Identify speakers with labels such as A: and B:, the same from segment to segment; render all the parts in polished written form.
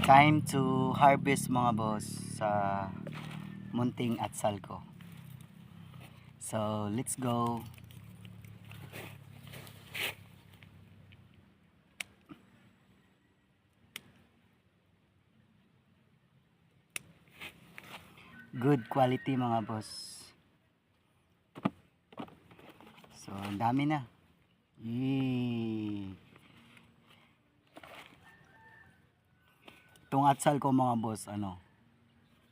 A: Time to harvest mga boss sa munting atsal ko. So let's go. Good quality mga boss. So ang dami na. Yee. Itong atsal ko mga boss,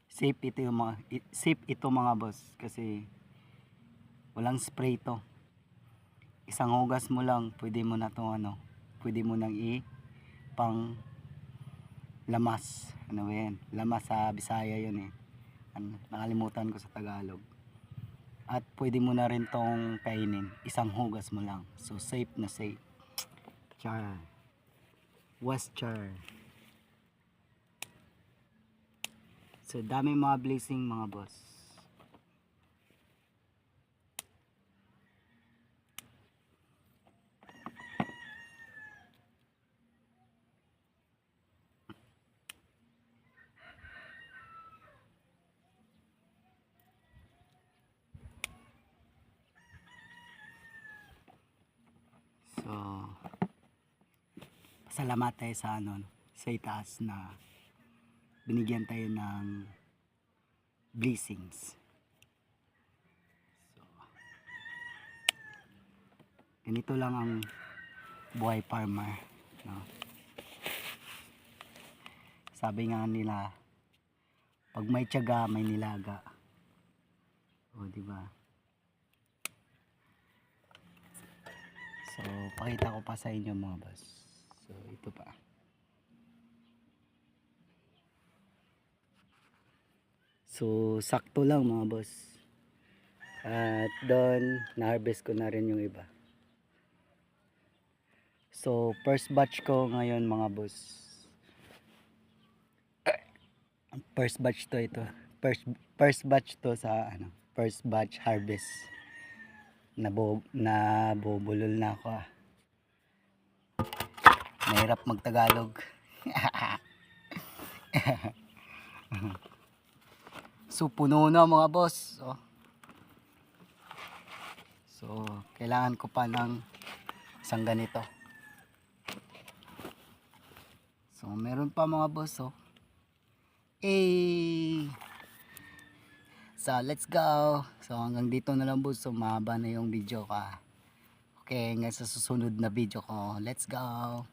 A: safe ito mga boss kasi walang spray to. Isang hugas mo lang, pwede mo na pwede mo nang pang lamas. Ano ba yan? Lamas sa Bisaya yun eh. Nakalimutan ko sa Tagalog. At pwede mo na rin tong kainin. Isang hugas mo lang. So safe na safe. Char. Was char. So dami mga blessing mga boss. So salamat tayo sa sa itaas na binigyan tayo ng blessings. So ganito lang ang buhay farmer, no? Sabi nga nila, pag may tiyaga may nilaga. O di ba? So pakita ko pa sa inyo mga boss. So ito pa. So sakto lang mga boss. At doon na-harvest ko na rin yung iba. So first batch ko ngayon mga boss. First batch to ito. First batch to sa first batch harvest. Nabubulol na ako ah. Mahirap magtagalog. So puno na mga boss. So kailangan ko pa ng isang ganito. So meron pa mga boss So let's go. So hanggang dito na lang boss. So mahaba na yung video ka. Okay, hanggang sa susunod na video ko. Let's go.